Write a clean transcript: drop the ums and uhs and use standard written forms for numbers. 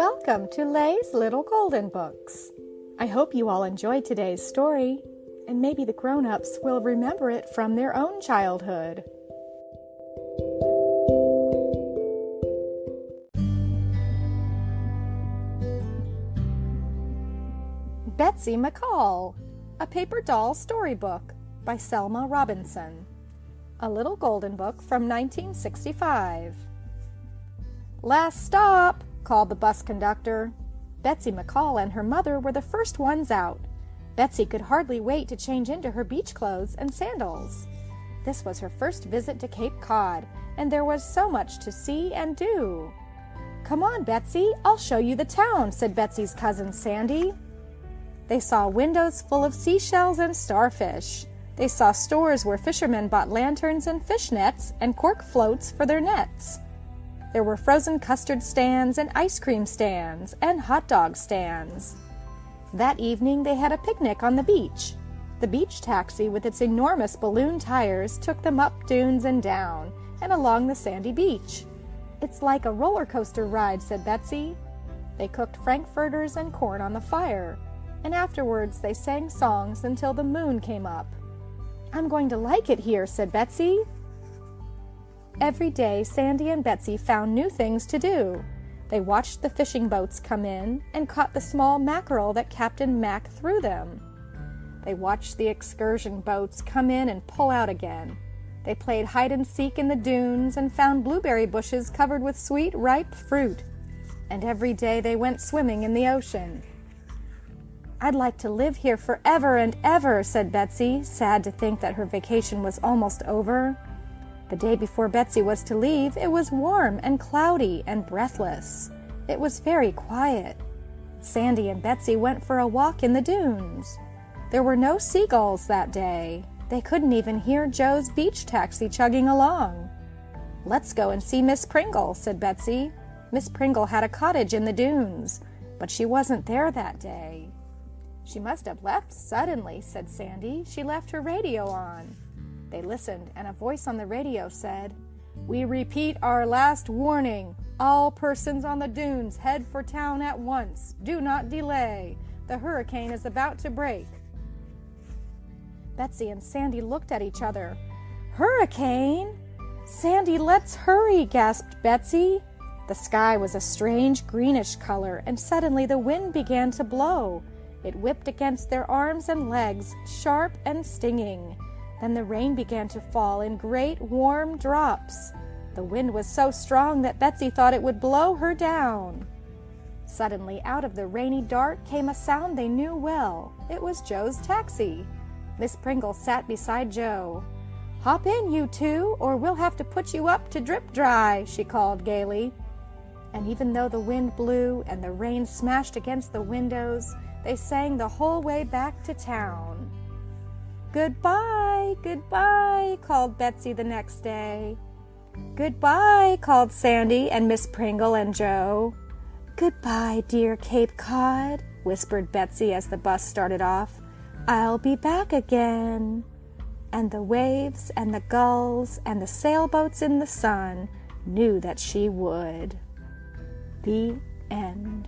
Welcome to Lay's Little Golden Books. I hope you all enjoyed today's story, and maybe the grown-ups will remember it from their own childhood. Betsy McCALL, a paper doll storybook by Selma Robinson. A Little Golden Book from 1965. "Last stop," called the bus conductor. Betsy McCALL and her mother were the first ones out. Betsy could hardly wait to change into her beach clothes and sandals. This was her first visit to Cape Cod, and there was so much to see and do. "Come on, Betsy, I'll show you the town," said Betsy's cousin Sandy. They saw windows full of seashells and starfish. They saw stores where fishermen bought lanterns and fish nets and cork floats for their nets. There were frozen custard stands and ice cream stands and hot dog stands. That evening they had a picnic on the beach. The beach taxi with its enormous balloon tires took them up dunes and down and along the sandy beach. "It's like a roller coaster ride," said Betsy. They cooked frankfurters and corn on the fire, and afterwards they sang songs until the moon came up. "I'm going to like it here," said Betsy. Every day Sandy and Betsy found new things to do. They watched the fishing boats come in and caught the small mackerel that Captain Mac threw them. They watched the excursion boats come in and pull out again. They played hide and seek in the dunes and found blueberry bushes covered with sweet, ripe fruit. And every day they went swimming in the ocean. "I'd like to live here forever and ever," said Betsy, sad to think that her vacation was almost over. The day before Betsy was to leave, it was warm and cloudy and breathless. It was very quiet. Sandy and Betsy went for a walk in the dunes. There were no seagulls that day. They couldn't even hear Joe's beach taxi chugging along. "Let's go and see Miss Pringle," said Betsy. Miss Pringle had a cottage in the dunes, but she wasn't there that day. "She must have left suddenly," said Sandy. "She left her radio on." They listened, and a voice on the radio said, "We repeat our last warning. All persons on the dunes head for town at once. Do not delay. The hurricane is about to break." Betsy and Sandy looked at each other. "Hurricane? Sandy, let's hurry," gasped Betsy. The sky was a strange greenish color, and suddenly the wind began to blow. It whipped against their arms and legs, sharp and stinging. Then the rain began to fall in great warm drops. The wind was so strong that Betsy thought it would blow her down. Suddenly, out of the rainy dark came a sound they knew well. It was Joe's taxi. Miss Pringle sat beside Joe. "Hop in, you two, or we'll have to put you up to drip dry," she called gaily. And even though the wind blew and the rain smashed against the windows, they sang the whole way back to town. "Goodbye, goodbye," called Betsy the next day. "Goodbye," called Sandy and Miss Pringle and Joe. "Goodbye, dear Cape Cod," whispered Betsy as the bus started off. "I'll be back again." And the waves and the gulls and the sailboats in the sun knew that she would. The end.